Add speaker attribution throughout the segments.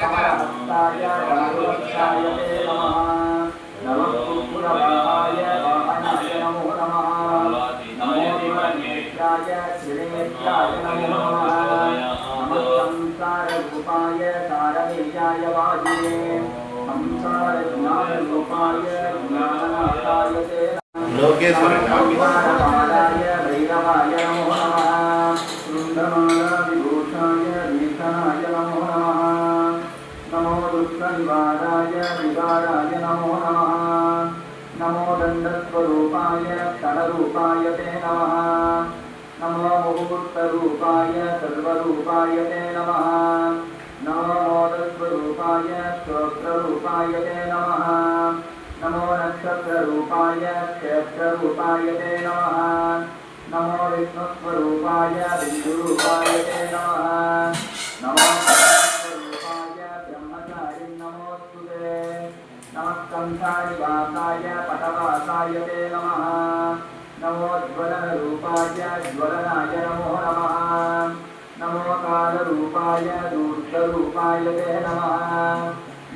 Speaker 1: समरहस्ताय धनुर्वक्षाय ते नमः नमः कुक्कुरवाहाय वाहनाय नमो नमः नमो दिवनेत्राय त्रिनेत्राय नमो नमः नमः संसाररूपाय तारमेयाय वाजिने संसारज्ञानरूपाय ज्ञाननाथाय ते लोकेश्वराय भैरवाय नमो नमः सुन्दरमाला विभूषाय भीषणाय नमो नमः नमो दुःखनिवाराय विवाराय नमो नमः नमो दण्डस्वरूपाय क्षणरूपाय ते नमः नमो मुहूर्तरूपाय सर्वरूपाय ते नमः नमो मोदस्वरूपाय स्तोत्ररूपाय ते नमः नमो नक्षत्ररूपाय क्षेत्ररूपाय ते नमः नमो विष्णुस्वरूपाय बिन्दुरूपाय ते नमः नमो ब्रह्मस्वरूपाय ब्रह्मचारि नमोस्तुते नमः कंसानिवासाय पटवासाय ते नमः नमो ज्वलनरूपाय ज्वलनाय नमो नमः नमो कालरूपाय दूर्धरूपाय ते नमः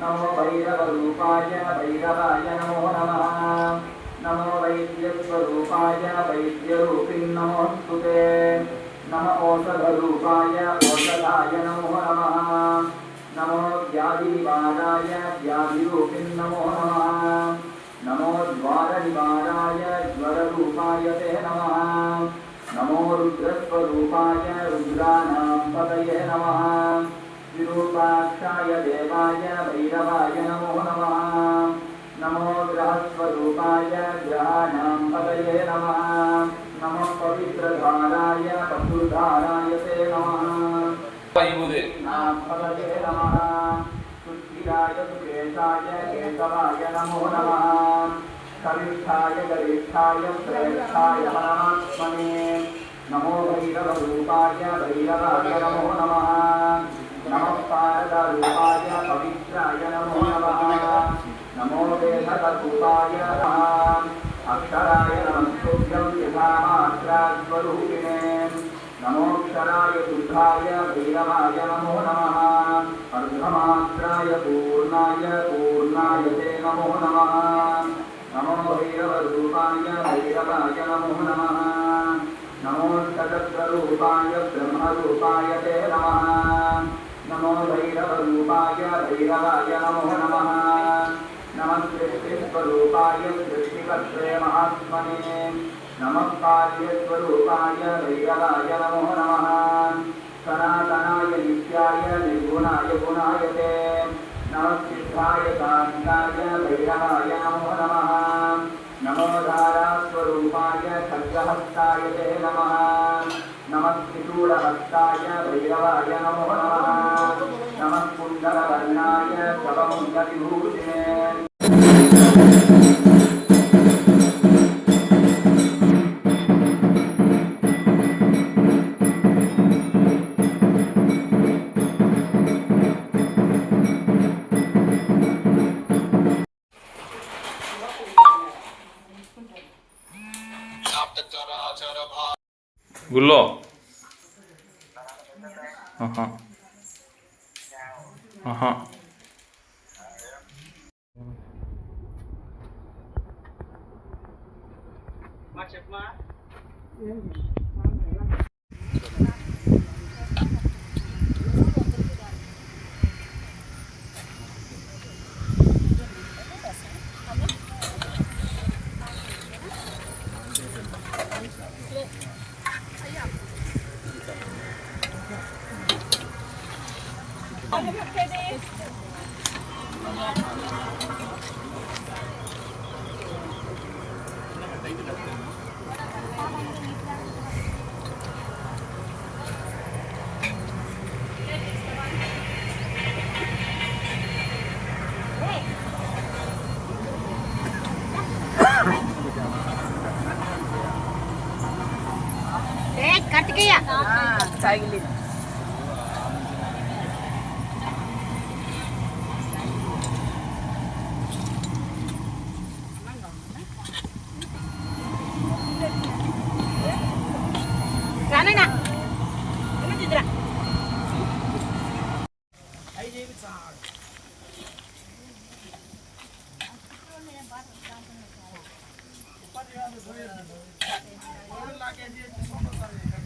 Speaker 1: नमो भैरवरूपाय भैरवाय नमो नमः नमो वैद्यस्वरूपाय वैद्यरूपिणे नमोस्तुते नमो औषधरूपाय औषधाय नमो नमः नमो व्याधिनिवाराय व्याधिरूपिणे नमो नमः नमो ज्वारनिवाराय ज्वररूपाय ते नमः नमो रुद्रस्वरूपाय रुद्राणां पतये नमः विरूपाक्षाय देवाय भैरवाय नमो नमः नमो ग्रहस्वरूपाय ग्रहाणां पतये नमः नमो पवित्रधाराय पशुधाराय ते नमः पतये नमः सुस्थिराय सुकेशाय केशवाय नमो नमः कनिष्ठाय गरिष्ठाय श्रेष्ठाय परमात्मने नमो भैरवरूपाय भैरवाय नमो नमः नमः पारदरूपाय पवित्राय नमो नमः नमो वेदरूपाय नमः अक्षराय नमस्तुभ्यं यथामात्रास्वरूपिणे नमोक्षराय शुद्धाय भैरवाय नमो नमः अर्धमात्राय पूर्णाय ते नमो नमः नमो भैरवरूपाय भैरवाय नमो नमः नमो शतस्वरूपाय ब्रह्मरूपाय ते नमः नमो भैरवरूपाय भैरवाय नमो नमः नमः सृष्टिस्वरूपाय सृष्टिकर्त्रे महात्मने नमः कार्यस्वरूपाय भैरवाय नमो नमः सनातनाय नित्याय निर्गुणाय गुणाय ते नमः सिद्धाय शान्ताय भैरवाय नमो नमः नमो धारास्वरूपाय खड्गहस्ताय ते नमः नमः त्रिशूलहस्ताय भैरवाय नमो नमः नमः कुण्डलवर्णाय शवमुण्डविभूषिणे
Speaker 2: గుల్లో ఆహా ఆహా
Speaker 1: చెప్పమా
Speaker 3: కట్టికయ్యా తగిలి రానైనా
Speaker 2: લાગે છે